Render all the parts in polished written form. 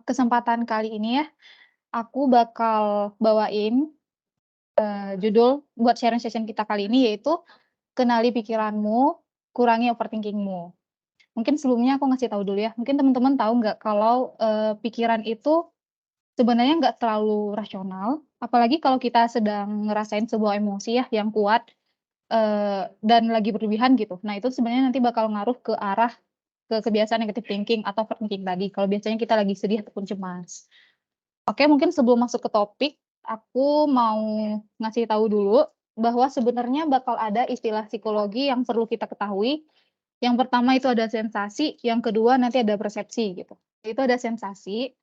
kesempatan kali ini ya, aku bakal bawain, judul buat sharing session kita kali ini yaitu, "Kenali pikiranmu, kurangi overthinking-mu." Mungkin sebelumnya aku ngasih tahu dulu ya, mungkin teman-teman tahu nggak kalau, pikiran itu sebenarnya nggak terlalu rasional, apalagi kalau kita sedang ngerasain sebuah emosi ya yang kuat, dan lagi berlebihan gitu. Nah, itu sebenarnya nanti bakal ngaruh ke arah ke kebiasaan negative thinking atau overthinking tadi, kalau biasanya kita lagi sedih ataupun cemas. Oke, mungkin sebelum masuk ke topik, aku mau ngasih tahu dulu bahwa sebenarnya bakal ada istilah psikologi yang perlu kita ketahui. Yang pertama itu ada sensasi, yang kedua nanti ada persepsi gitu. Itu ada sensasi.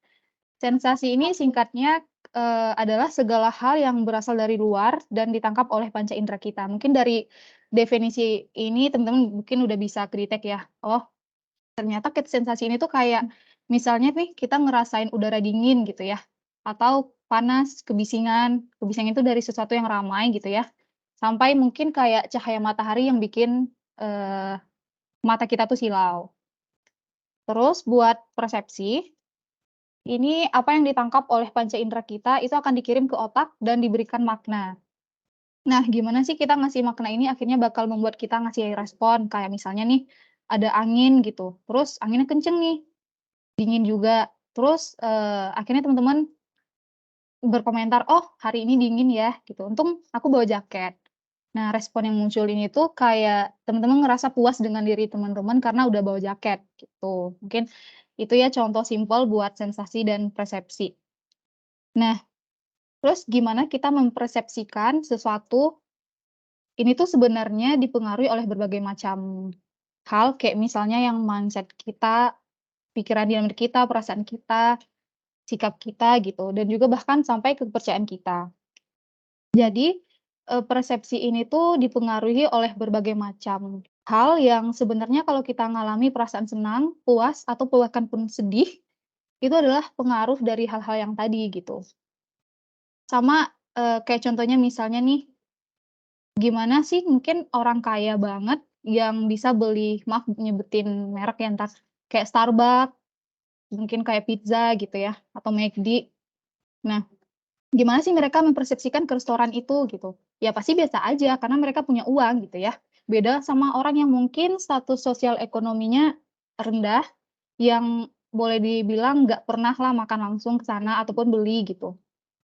Sensasi ini singkatnya, adalah segala hal yang berasal dari luar dan ditangkap oleh panca indera kita. Mungkin dari definisi ini teman-teman mungkin udah bisa kedetek ya, oh ternyata sensasi ini tuh kayak misalnya nih kita ngerasain udara dingin gitu ya, atau panas, kebisingan. Kebisingan itu dari sesuatu yang ramai gitu ya, sampai mungkin kayak cahaya matahari yang bikin, mata kita tuh silau. Terus buat persepsi, ini apa yang ditangkap oleh panca indera kita itu akan dikirim ke otak dan diberikan makna. Nah, gimana sih kita ngasih makna ini akhirnya bakal membuat kita ngasih respon, kayak misalnya nih, ada angin gitu, terus anginnya kenceng nih, dingin juga, terus, akhirnya teman-teman berkomentar, "Oh, hari ini dingin ya," gitu, "untung aku bawa jaket." Nah, respon yang muncul ini tuh kayak teman-teman ngerasa puas dengan diri teman-teman karena udah bawa jaket, gitu. Mungkin itu ya contoh simpel buat sensasi dan persepsi. Nah, terus gimana kita mempersepsikan sesuatu, ini tuh sebenarnya dipengaruhi oleh berbagai macam hal, kayak misalnya yang mindset kita, pikiran dalam diri kita, perasaan kita, sikap kita gitu, dan juga bahkan sampai kepercayaan kita. Jadi, persepsi ini tuh dipengaruhi oleh berbagai macam hal yang sebenarnya kalau kita ngalami perasaan senang, puas, atau bahkan pun sedih, itu adalah pengaruh dari hal-hal yang tadi gitu. Sama, kayak contohnya misalnya nih, gimana sih mungkin orang kaya banget yang bisa beli maaf nyebutin merek ya, entar kayak Starbucks, mungkin kayak pizza gitu ya, atau McD. Nah, gimana sih mereka mempersepsikan ke restoran itu gitu? Ya pasti biasa aja karena mereka punya uang gitu ya. Beda sama orang yang mungkin status sosial ekonominya rendah, yang boleh dibilang nggak pernah lah makan langsung ke sana ataupun beli gitu.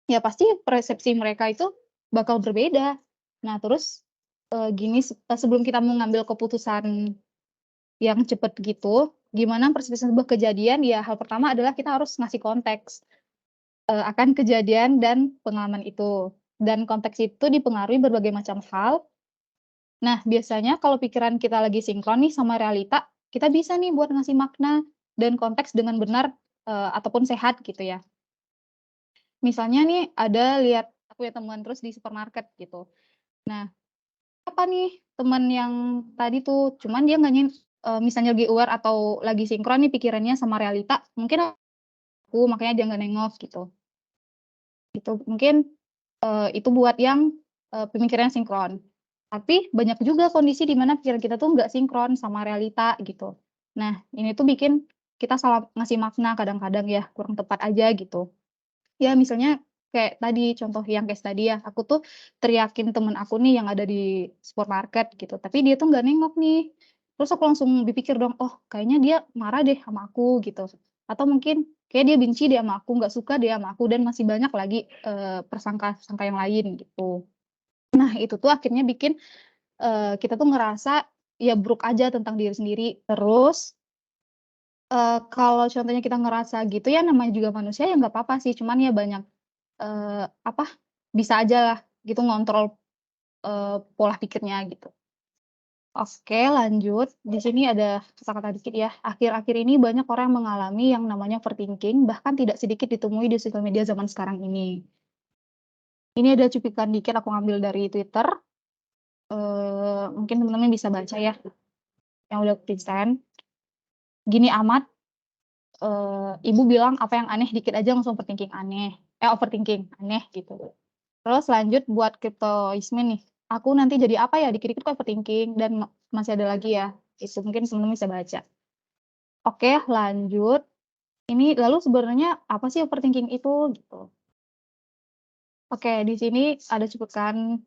Ya pasti persepsi mereka itu bakal berbeda. Nah terus, gini sebelum kita mengambil keputusan yang cepet gitu, gimana persepsi sebuah kejadian, ya hal pertama adalah kita harus ngasih konteks. Akan kejadian dan pengalaman itu, dan konteks itu dipengaruhi berbagai macam hal. Nah, biasanya kalau pikiran kita lagi sinkron nih sama realita, kita bisa nih buat ngasih makna dan konteks dengan benar, ataupun sehat gitu ya. Misalnya nih ada lihat aku ya teman terus di supermarket gitu. Nah, apa nih teman yang tadi tuh, cuman dia nggak misalnya lagi aware atau lagi sinkron nih pikirannya sama realita, mungkin aku makanya dia nggak nengok gitu. Itu mungkin, itu buat yang, pemikirannya sinkron. Tapi banyak juga kondisi di mana pikiran kita tuh nggak sinkron sama realita gitu. Nah, ini tuh bikin kita salah ngasih makna kadang-kadang ya, kurang tepat aja gitu. Ya misalnya kayak tadi contoh yang case tadi ya, aku tuh teriakin temen aku nih yang ada di supermarket gitu, tapi dia tuh nggak nengok nih. Terus aku langsung berpikir dong, "Oh kayaknya dia marah deh sama aku," gitu. Atau mungkin, "Kayak dia benci deh sama aku, nggak suka dia sama aku," dan masih banyak lagi, persangka-sangka yang lain gitu. Nah itu tuh akhirnya bikin, kita tuh ngerasa ya buruk aja tentang diri sendiri. Terus, kalau contohnya kita ngerasa gitu ya namanya juga manusia ya nggak apa-apa sih, cuman ya banyak apa, bisa ajalah gitu ngontrol, pola pikirnya gitu. Oke lanjut, di sini ada kata-kata dikit ya, akhir-akhir ini banyak orang yang mengalami yang namanya overthinking, bahkan tidak sedikit ditemui di sosial media zaman sekarang ini. Ini ada cuplikan dikit aku ngambil dari Twitter, mungkin teman-teman bisa baca ya, yang udah present. "Gini amat, ibu bilang apa yang aneh dikit aja langsung overthinking, aneh," gitu. Terus lanjut buat Cryptoisme nih, "Aku nanti jadi apa ya? Dikit-dikit kok overthinking," dan masih ada lagi ya, itu mungkin teman-teman bisa baca. Oke lanjut, Ini lalu sebenarnya apa sih overthinking itu gitu. Oke, di sini ada sebutkan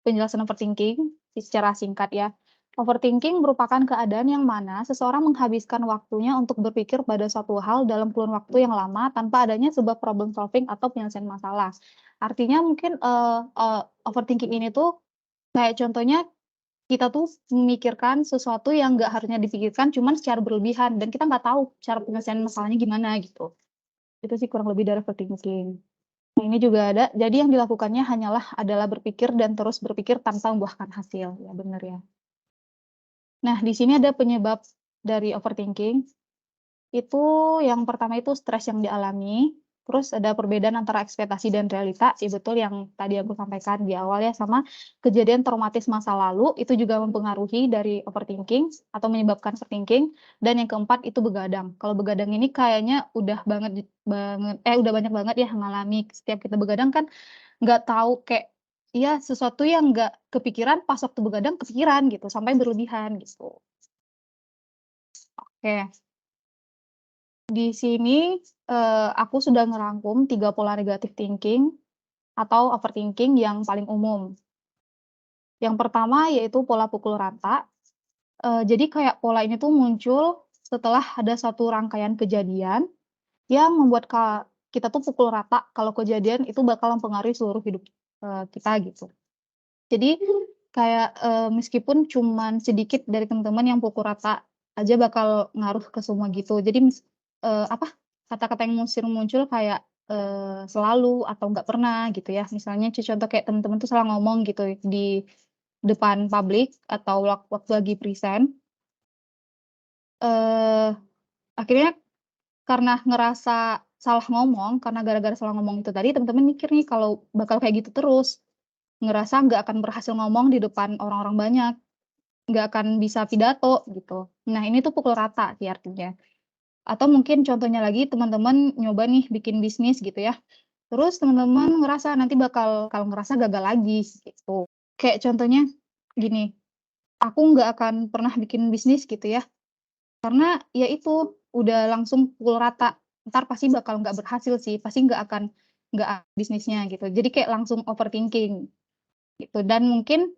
penjelasan overthinking secara singkat ya. Overthinking merupakan keadaan yang mana seseorang menghabiskan waktunya untuk berpikir pada suatu hal dalam kurun waktu yang lama tanpa adanya sebuah problem solving atau penyelesaian masalah. Artinya mungkin, overthinking ini tuh kayak contohnya kita tuh memikirkan sesuatu yang nggak harusnya dipikirkan cuman secara berlebihan dan kita nggak tahu cara penyelesaian masalahnya gimana gitu. Itu sih kurang lebih dari overthinking. Nah, ini juga ada, jadi yang dilakukannya hanyalah adalah berpikir dan terus berpikir tanpa membuahkan hasil, ya bener ya. Nah, di sini ada penyebab dari overthinking, itu yang pertama itu stres yang dialami, terus ada perbedaan antara ekspektasi dan realita, ya betul yang tadi aku sampaikan di awal ya, sama kejadian traumatis masa lalu, itu juga mempengaruhi dari overthinking atau menyebabkan overthinking, dan yang keempat itu begadang. Kalau begadang ini kayaknya udah udah banyak banget ya ngalami, setiap kita begadang kan nggak tahu kayak iya sesuatu yang nggak kepikiran pas waktu begadang kepikiran gitu, sampai berlebihan gitu. Oke, di sini, aku sudah ngerangkum 3 pola negative thinking atau overthinking yang paling umum. Yang pertama yaitu pola pukul rata, jadi kayak pola ini tuh muncul setelah ada satu rangkaian kejadian yang membuat kita tuh pukul rata kalau kejadian itu bakal mempengaruhi seluruh hidup, kita gitu. Jadi kayak, meskipun cuman sedikit dari teman-teman yang pukul rata aja bakal ngaruh ke semua gitu. Jadi apa, kata-kata yang muncul kayak, selalu atau nggak pernah gitu ya. Misalnya contoh kayak teman-teman tuh salah ngomong gitu di depan publik atau waktu lagi present, eee, akhirnya karena ngerasa salah ngomong, karena gara-gara salah ngomong itu tadi teman-teman mikir nih kalau bakal kayak gitu terus, ngerasa nggak akan berhasil ngomong di depan orang-orang banyak. Nggak akan bisa pidato gitu. Nah ini tuh pukul rata sih artinya. Atau mungkin contohnya lagi teman-teman nyoba nih bikin bisnis gitu ya, terus teman-teman ngerasa nanti bakal ngerasa gagal lagi gitu. Kayak contohnya gini, aku nggak akan pernah bikin bisnis gitu ya, karena ya itu udah langsung pukul rata, entar pasti bakal nggak berhasil sih, pasti nggak bisnisnya gitu. Jadi kayak langsung overthinking gitu dan mungkin,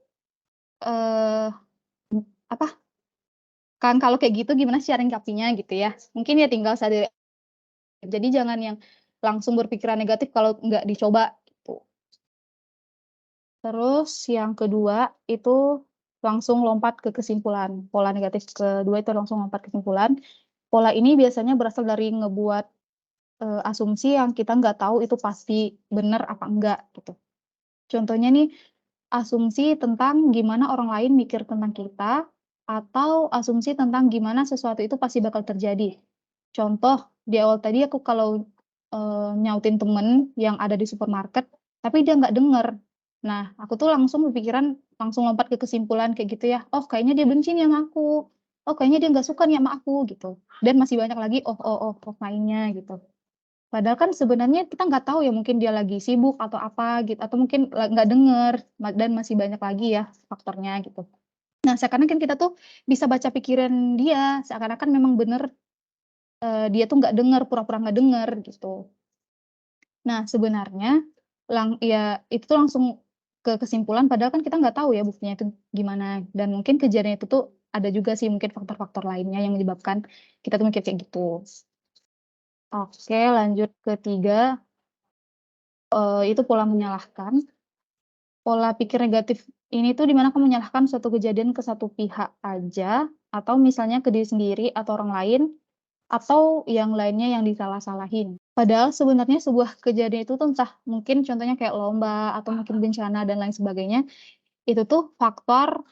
eee, apa, kan kalau kayak gitu gimana sih cara nyikapinya gitu ya, mungkin ya tinggal sadari jadi jangan yang langsung berpikiran negatif kalau nggak dicoba gitu. Terus yang kedua itu langsung lompat ke kesimpulan, pola negatif kedua itu langsung lompat kesimpulan. Pola ini biasanya berasal dari ngebuat, asumsi yang kita nggak tahu itu pasti bener apa enggak gitu. Contohnya nih, asumsi tentang gimana orang lain mikir tentang kita, atau asumsi tentang gimana sesuatu itu pasti bakal terjadi. Contoh, di awal tadi aku kalau, nyautin temen yang ada di supermarket, tapi dia nggak denger. Nah, aku tuh langsung berpikiran, langsung lompat ke kesimpulan kayak gitu ya, "Oh kayaknya dia benci nih sama aku. Oh kayaknya dia nggak suka nih sama aku," gitu. Dan masih banyak lagi, lainnya gitu. Padahal kan sebenarnya kita nggak tahu ya mungkin dia lagi sibuk atau apa gitu, atau mungkin nggak denger, dan masih banyak lagi ya faktornya gitu. Nah seakan-akan kita tuh bisa baca pikiran dia, seakan-akan memang bener, dia tuh nggak denger, pura-pura nggak denger gitu. Nah sebenarnya ya itu tuh langsung ke kesimpulan padahal kan kita nggak tahu ya buktinya itu gimana, dan mungkin kejadian itu tuh ada juga sih mungkin faktor-faktor lainnya yang menyebabkan kita tuh mikir kayak gitu. Oke lanjut ke 3, itu pola menyalahkan. Pola pikir negatif ini tuh di mana kamu menyalahkan suatu kejadian ke satu pihak aja, atau misalnya ke diri sendiri atau orang lain, atau yang lainnya yang disalah-salahin. Padahal sebenarnya sebuah kejadian itu tuh entah mungkin contohnya kayak lomba atau mungkin bencana dan lain sebagainya, itu tuh faktor,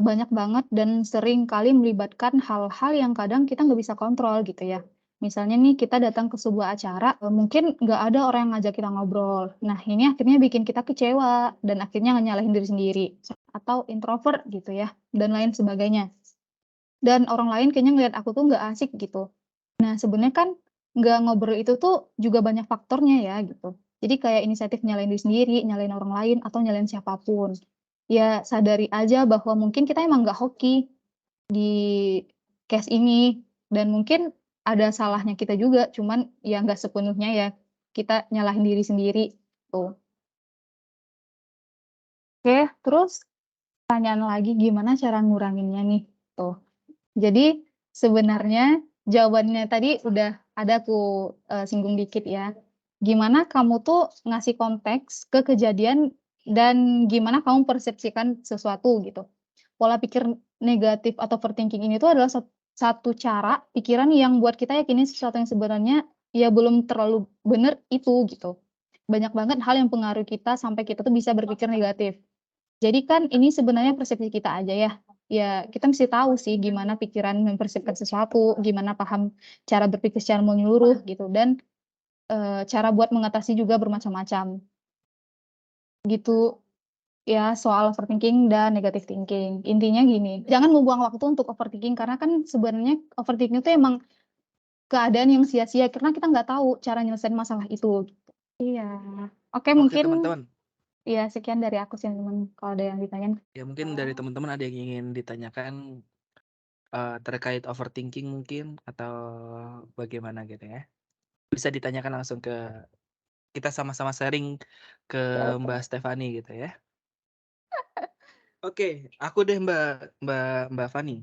banyak banget dan sering kali melibatkan hal-hal yang kadang kita nggak bisa kontrol gitu ya. Misalnya nih kita datang ke sebuah acara, mungkin nggak ada orang yang ngajak kita ngobrol. Nah ini akhirnya bikin kita kecewa dan akhirnya nyalahin diri sendiri, atau introvert gitu ya, dan lain sebagainya. Dan orang lain kayaknya ngelihat aku tuh nggak asik gitu. Nah sebenarnya kan nggak ngobrol itu tuh juga banyak faktornya ya gitu. Jadi kayak inisiatif nyalain diri sendiri, nyalain orang lain, atau nyalain siapapun. Ya sadari aja bahwa mungkin kita emang nggak hoki di case ini, dan mungkin ada salahnya kita juga, cuman ya nggak sepenuhnya ya kita nyalahin diri sendiri, tuh. Oke, terus pertanyaan lagi, gimana cara nguranginnya nih? Tuh. Jadi sebenarnya jawabannya tadi udah ada aku, singgung dikit ya. Gimana kamu tuh ngasih konteks ke kejadian dan gimana kamu persepsikan sesuatu gitu. Pola pikir negatif atau overthinking ini tuh adalah satu cara pikiran yang buat kita yakinin sesuatu yang sebenarnya ya belum terlalu bener itu gitu. Banyak banget hal yang pengaruh kita sampai kita tuh bisa berpikir negatif. Jadi kan ini sebenarnya persepsi kita aja ya. Ya kita mesti tahu sih gimana pikiran mempersepsikan sesuatu, gimana paham cara berpikir secara menyeluruh gitu dan, cara buat mengatasi juga bermacam-macam. Gitu ya soal overthinking dan negative thinking. Intinya gini, jangan membuang waktu untuk overthinking karena kan sebenarnya overthinking itu emang keadaan yang sia-sia karena kita nggak tahu cara nyelesain masalah itu. Iya. Oke Oke mungkin teman-teman, ya sekian dari aku sih teman, kalau ada yang ditanyain. ya mungkin dari teman-teman ada yang ingin ditanyakan, terkait overthinking mungkin atau bagaimana gitu ya? Bisa ditanyakan langsung ke kita sama-sama sharing ke Oke oke. Mbak Stefani gitu ya. Oke, aku deh Mbak Mbak Mbak Fani.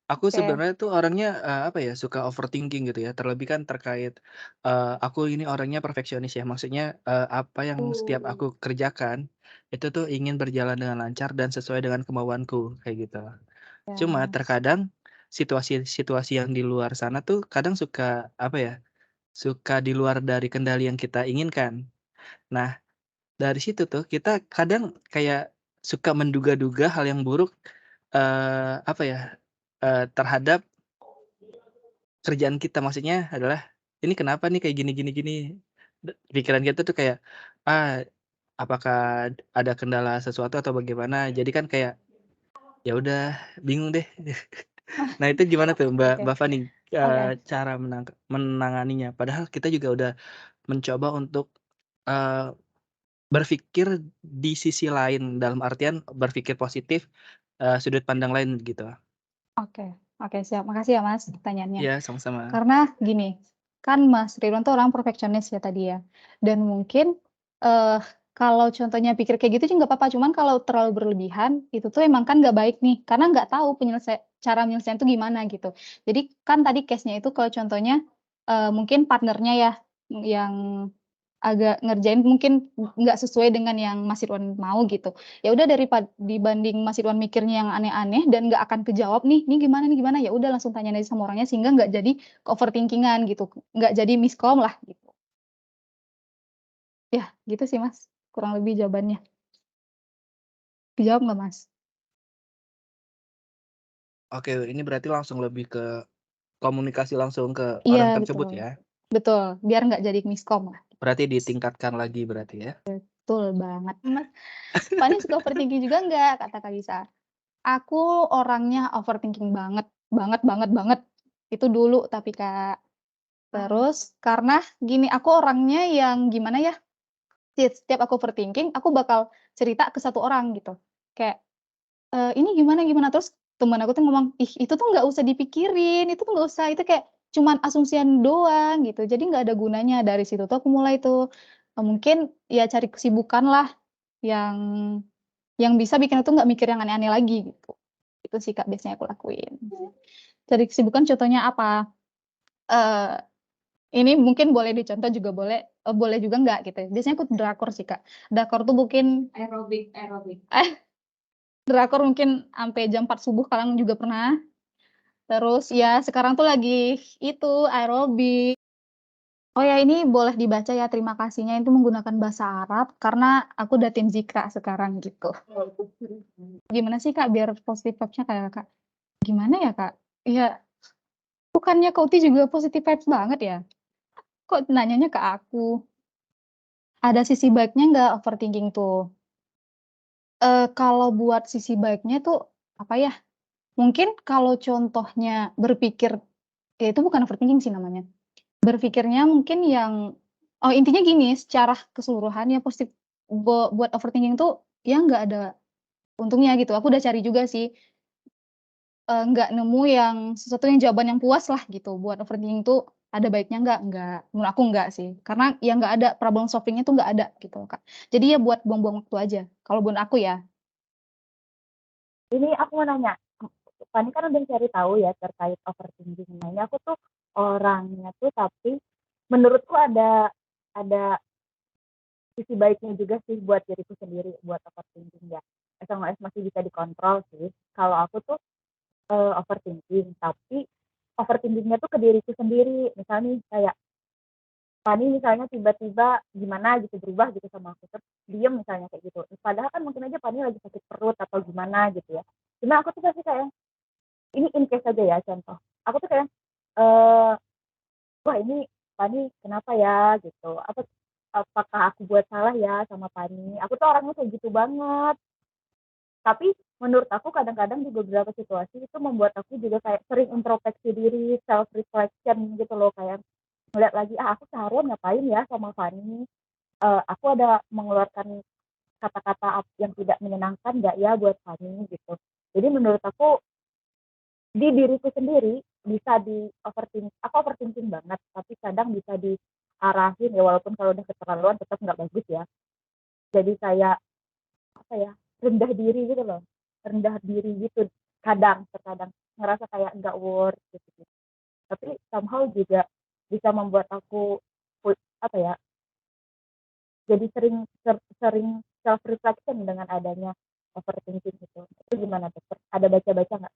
Aku Oke. sebenarnya tuh orangnya, apa ya, suka overthinking gitu ya, terlebih kan terkait, aku ini orangnya perfeksionis ya, maksudnya, apa yang setiap Oh. aku kerjakan, itu tuh ingin berjalan dengan lancar dan sesuai dengan kemauanku, kayak gitu. Cuma Ya, terkadang situasi-situasi yang di luar sana tuh kadang suka, apa ya, suka di luar dari kendali yang kita inginkan. Nah, dari situ tuh kita kadang kayak suka menduga-duga hal yang buruk, apa ya, terhadap kerjaan kita. Maksudnya adalah, "Ini kenapa nih kayak gini gini gini?" Pikiran kita tuh kayak, "Ah, apakah ada kendala sesuatu atau bagaimana?" Jadi kan kayak, ya udah bingung deh. Nah itu gimana tuh Mbak oke Mbak Fani, oke cara menanganinya? Padahal kita juga udah mencoba untuk, eee, berpikir di sisi lain, dalam artian berpikir positif, sudut pandang lain gitu. oke oke, siap. Makasih ya, Mas, pertanyaannya. Iya sama-sama. Karena gini, kan Mas Ridwan tuh orang perfeksionis ya tadi ya, dan mungkin, eee, kalau contohnya pikir kayak gitu juga nggak apa-apa, cuman kalau terlalu berlebihan, itu tuh emang kan nggak baik nih, karena nggak tahu cara penyelesaian itu gimana gitu. Jadi kan tadi case-nya itu kalau contohnya, mungkin partnernya ya, yang agak ngerjain mungkin nggak sesuai dengan yang Mas Ridwan mau gitu. Ya udah dibanding Mas Ridwan mikirnya yang aneh-aneh dan nggak akan kejawab nih gimana, ya udah langsung tanya aja sama orangnya sehingga nggak jadi ke-overthinking-an gitu, nggak jadi miskom lah gitu. Ya gitu sih Mas, kurang lebih jawabannya. Dijawab nggak Mas? Oke, ini berarti langsung lebih ke komunikasi langsung ke Iya orang tersebut betul, ya? betul, biar nggak jadi miskom lah. Berarti ditingkatkan lagi berarti ya? Betul banget Mas. Fani suka overthinking juga nggak? Kata Kak Gisa. Aku orangnya overthinking banget banget banget banget. Itu dulu tapi Kak. Terus karena gini, aku orangnya yang gimana ya, setiap aku overthinking, aku bakal cerita ke satu orang gitu. Kayak, "Ini gimana gimana?" Terus temen aku tuh ngomong, "Ih, itu tuh nggak usah dipikirin, itu tuh nggak usah, itu kayak cuman asumsian doang," gitu. Jadi nggak ada gunanya. Dari situ tuh aku mulai tuh, mungkin ya cari kesibukan lah yang bisa bikin aku nggak mikir yang aneh-aneh lagi gitu. Itu sih Kak biasanya aku lakuin. Cari kesibukan contohnya apa? Eee Ini mungkin boleh dicontoh juga boleh, boleh juga enggak gitu ya. Biasanya aku drakor sih, Kak. Drakor tuh mungkin aerobik aerobik. Drakor mungkin ampe jam 4 subuh kadang juga pernah. Terus ya sekarang tuh lagi itu aerobik. Oh ya ini boleh dibaca ya terima kasihnya itu menggunakan bahasa Arab karena aku udah tim Zikra sekarang gitu. Gimana sih, Kak, biar positive vibes-nya kayak Kakak? Gimana ya, Kak? Iya, bukannya Kak Uti juga positive vibes banget ya? Kok nanyanya ke aku? Ada sisi baiknya nggak overthinking tuh? Kalau buat sisi baiknya tuh, apa ya, mungkin kalau contohnya berpikir ya itu bukan overthinking sih namanya, berpikirnya mungkin yang intinya gini, secara keseluruhan ya positif buat overthinking tuh ya nggak ada untungnya gitu, aku udah cari juga sih. nggak nemu yang sesuatu yang jawaban yang puas lah gitu, buat overthinking tuh ada baiknya nggak. Menurut aku nggak sih, karena ya nggak ada problem solving-nya tuh nggak ada gitu loh, Kak. Jadi ya buat buang-buang waktu aja, kalau menurut aku ya. Ini aku mau nanya, Fani kan udah cari tahu ya terkait overthinking. Nah, ini aku tuh orangnya tuh tapi menurutku ada sisi baiknya juga sih buat diriku sendiri buat overthinking ya. As long as masih bisa dikontrol sih. Kalau aku tuh overthinking, tapi overthinkingnya tuh ke diriku sendiri. Misalnya nih kayak Fani misalnya tiba-tiba gimana gitu berubah gitu sama aku terus diem misalnya kayak gitu. Padahal kan mungkin aja Fani lagi sakit perut atau gimana gitu ya. Cuma aku tuh pasti kayak ini in case aja ya contoh. Aku tuh kayak eh wah ini Fani kenapa ya gitu. Apakah aku buat salah ya sama Fani? Aku tuh orangnya kayak gitu banget. Tapi menurut aku kadang-kadang di beberapa situasi itu membuat aku juga kayak sering introspeksi diri, self reflection gitu loh kayak ngeliat lagi aku seharian ngapain ya sama Fani. Aku ada mengeluarkan kata-kata yang tidak menyenangkan nggak ya buat Fani gitu. Jadi menurut aku di diriku sendiri bisa di overthinking, aku overthinking banget, tapi kadang bisa diarahin ya walaupun kalau udah keterlaluan tetap nggak bagus ya. Jadi kayak apa ya rendah diri gitu loh, rendah diri gitu kadang terkadang ngerasa kayak nggak worth gitu. Tapi somehow juga bisa membuat aku apa ya jadi sering self reflection dengan adanya overthinking itu. Itu gimana tuh? Ada baca-baca nggak?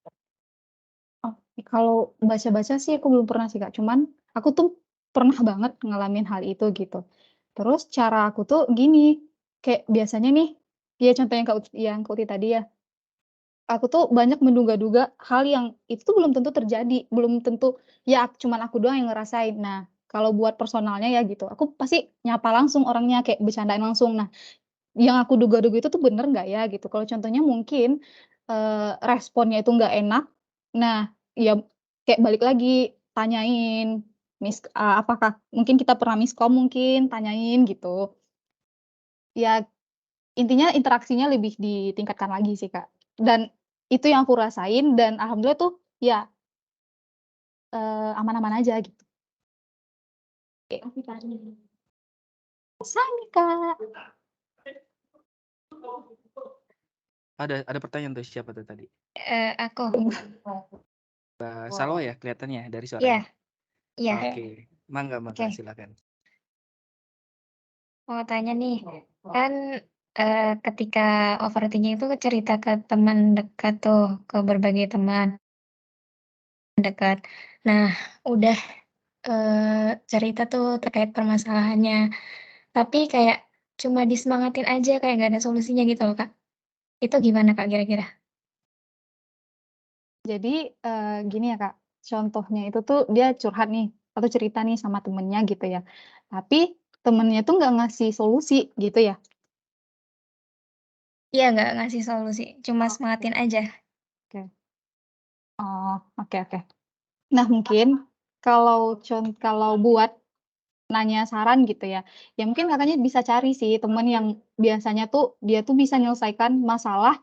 Oh, kalau baca-baca sih aku belum pernah sih, Kak, cuman aku tuh pernah banget ngalamin hal itu gitu. Terus cara aku tuh gini, kayak biasanya nih, ya contoh yang Kak Uti tadi ya, aku tuh banyak menduga-duga hal yang itu tuh belum tentu terjadi, belum tentu ya cuman aku doang yang ngerasain. Nah, kalau buat personalnya ya gitu, aku pasti nyapa langsung orangnya, kayak bercandain langsung. Nah, yang aku duga-duga itu tuh bener nggak ya gitu. Kalau contohnya mungkin, responnya itu nggak enak, nah ya kayak balik lagi, tanyain, apakah mungkin kita pernah miskom mungkin, tanyain gitu. Ya intinya interaksinya lebih ditingkatkan lagi sih, Kak. Dan itu yang aku rasain dan alhamdulillah tuh ya, aman-aman aja gitu. Sama, Kak. Ada pertanyaan tuh, siapa tuh tadi? Aku. Salwa ya kelihatannya dari Iya, suaranya? iya. Oke, mangga, Oke. silakan. Mau tanya nih, kan ketika overthinking itu cerita ke teman dekat tuh, ke berbagai teman dekat. Nah, udah cerita tuh terkait permasalahannya, tapi kayak cuma disemangatin aja, kayak nggak ada solusinya gitu loh, Kak. Itu gimana, Kak, kira-kira? Jadi, gini ya, Kak, contohnya itu tuh dia curhat nih, atau cerita nih sama temennya gitu ya, tapi temennya tuh nggak ngasih solusi gitu ya? Iya, nggak ngasih solusi, cuma semangatin aja. Oke. Oh, oke oke. Nah mungkin kalau buat nanya saran gitu ya, ya mungkin Kakaknya bisa cari sih temen yang biasanya tuh dia tuh bisa menyelesaikan masalah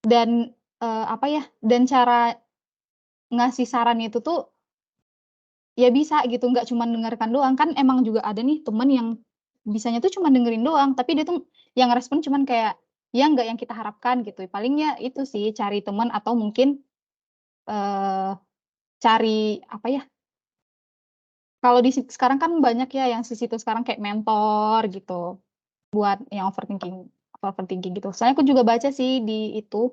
dan, apa ya, dan cara ngasih saran itu tuh ya bisa gitu, nggak cuman dengarkan doang, kan emang juga ada nih temen yang bisanya tuh cuma dengerin doang, tapi dia tuh yang respon cuman kayak, ya nggak yang kita harapkan gitu. Palingnya itu sih cari temen atau mungkin, eee, cari apa ya, kalau sekarang kan banyak ya yang situs sekarang kayak mentor gitu, buat yang overthinking gitu. Soalnya aku juga baca sih di itu,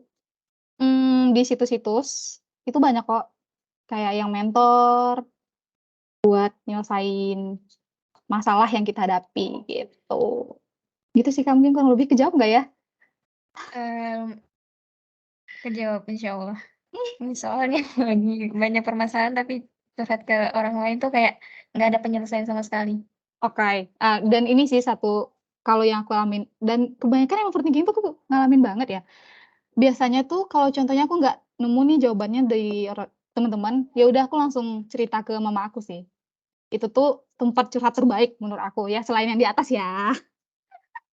di situs-situs, itu banyak kok kayak yang mentor buat nyelesain masalah yang kita hadapi gitu. Gitu sih Kak, mungkin kurang lebih kejawab nggak ya? Mmm, Kejawab insyaallah. Ini soalnya lagi banyak permasalahan tapi curhat ke orang lain tuh kayak nggak ada penyelesaian sama sekali. Oke, dan ini sih satu kalau yang aku alamin dan kebanyakan yang overthinking tuh aku ngalamin banget ya. Biasanya tuh kalau contohnya aku nggak nemu nih jawabannya dari teman-teman, ya udah aku langsung cerita ke mama aku sih. Itu tuh tempat curhat terbaik menurut aku ya, selain yang di atas ya.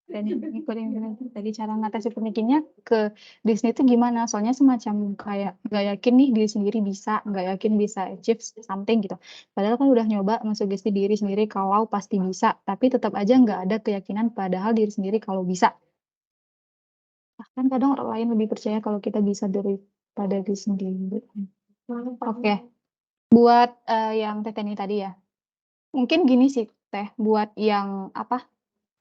Dan ngikutin tadi cara ngatasi overthinkingnya ke diri sendiri itu gimana, soalnya semacam kayak nggak yakin nih diri sendiri bisa, nggak yakin bisa achieve something gitu. Padahal kan udah nyoba mensugesti diri sendiri kalau pasti bisa, tapi tetap aja nggak ada keyakinan padahal diri sendiri kalau bisa. Bahkan kadang orang lain lebih percaya kalau kita bisa daripada diri sendiri. Oke, buat, yang Teteh ini tadi ya, mungkin gini sih Teh, buat yang apa,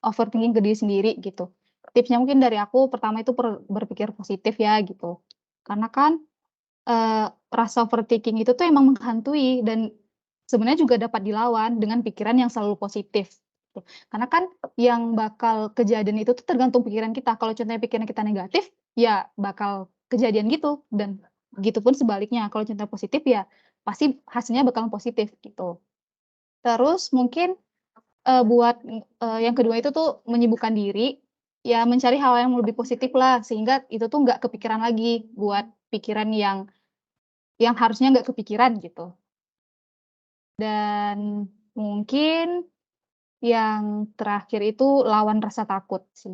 overthinking ke diri sendiri gitu. Tipsnya mungkin dari aku pertama itu berpikir positif ya gitu. Karena kan, rasa overthinking itu tuh emang menghantui dan sebenarnya juga dapat dilawan dengan pikiran yang selalu positif, gitu. Karena kan yang bakal kejadian itu tuh tergantung pikiran kita. Kalau contohnya pikiran kita negatif, ya bakal kejadian gitu dan gitu pun sebaliknya. Kalau contohnya positif ya pasti hasilnya bakalan positif gitu. Terus mungkin buat, yang kedua itu tuh menyibukkan diri, ya mencari hal yang lebih positif lah, sehingga itu tuh nggak kepikiran lagi buat pikiran yang harusnya nggak kepikiran gitu. Dan mungkin yang terakhir itu lawan rasa takut sih.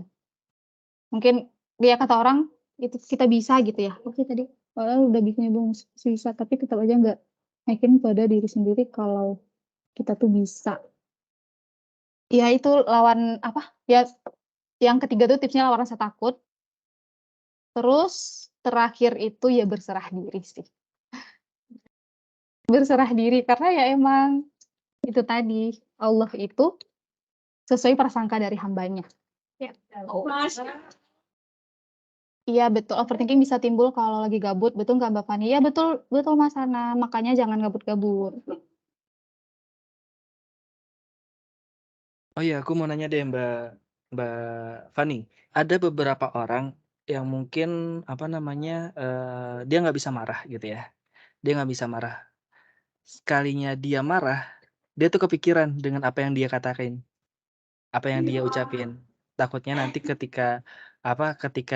Mungkin ya kata orang, itu kita bisa gitu ya, oke tadi padahal udah bikin bisa, tapi tetap aja nggak yakin pada diri sendiri kalau kita tuh bisa. Ya itu lawan apa, ya yang ketiga tuh tipsnya lawan rasa takut. Terus terakhir itu ya berserah diri sih. Berserah diri karena ya emang itu tadi, Allah itu sesuai prasangka dari hambanya. Ya. Iya betul, overthinking bisa timbul kalau lagi gabut, betul nggak Mbak Fani? Iya betul betul Mas Hana, makanya jangan gabut-gabut. Oh iya, aku mau nanya deh Mbak Fani. Ada beberapa orang yang mungkin apa namanya, dia nggak bisa marah gitu ya. Dia nggak bisa marah. Sekalinya dia marah, dia tuh kepikiran dengan apa yang dia katakan, apa yang dia ucapin. Takutnya nanti ketika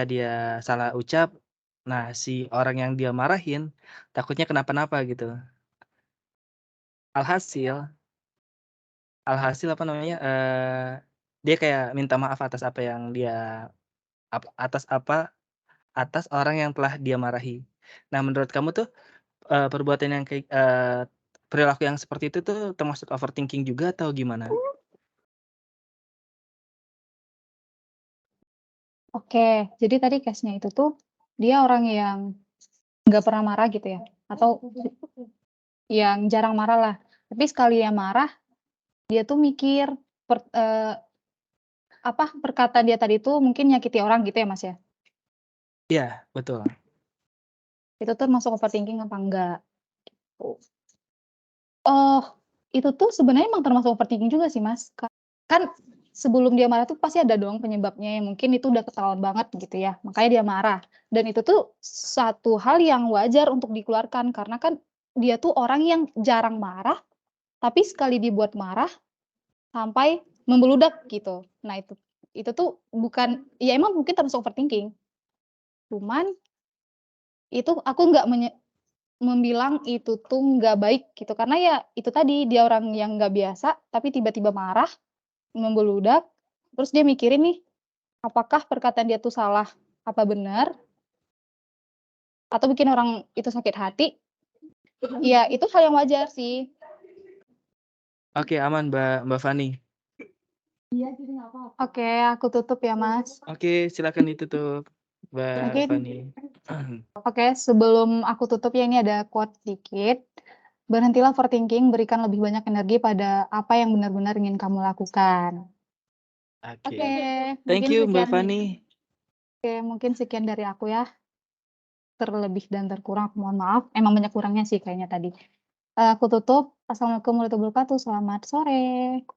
dia salah ucap, nah si orang yang dia marahin takutnya kenapa-napa gitu. Alhasil alhasil apa namanya, dia kayak minta maaf atas apa yang dia atas atas orang yang telah dia marahi. Nah menurut kamu tuh, perbuatan yang perilaku yang seperti itu tuh termasuk overthinking juga atau gimana? Oke, jadi tadi case-nya itu tuh, dia orang yang nggak pernah marah gitu ya, atau yang jarang marah lah. Tapi sekali dia marah, dia tuh mikir perkataan dia tadi tuh mungkin nyakiti orang gitu ya Mas ya? Iya, betul. Itu tuh masuk overthinking apa enggak? Oh, itu tuh sebenarnya emang termasuk overthinking juga sih, Mas. Kan sebelum dia marah tuh pasti ada dong penyebabnya yang mungkin itu udah ketahuan banget gitu ya, makanya dia marah. Dan itu tuh satu hal yang wajar untuk dikeluarkan karena kan dia tuh orang yang jarang marah, tapi sekali dibuat marah sampai membeludak gitu. Nah itu tuh bukan ya emang mungkin termasuk overthinking, cuman itu aku nggak membilang itu tuh nggak baik gitu, karena ya itu tadi, dia orang yang nggak biasa, tapi tiba-tiba marah, membeludak, terus dia mikirin nih, apakah perkataan dia tuh salah, apa benar, atau bikin orang itu sakit hati, ya itu hal yang wajar sih. Oke, aman Mbak Fani. Oke, aku tutup ya, Mas. Oke, silakan ditutup Mbak Mungkin Fani. oke, sebelum aku tutup ya ini ada quote dikit. Berhentilah overthinking, berikan lebih banyak energi pada apa yang benar-benar ingin kamu lakukan. Oke. Oke, Thank mungkin you Mbak sekian. Fani. Oke, mungkin sekian dari aku ya. Terlebih dan terkurang aku mohon maaf. Emang banyak kurangnya sih kayaknya tadi. Aku tutup. Assalamualaikum warahmatullahi wabarakatuh. Selamat sore.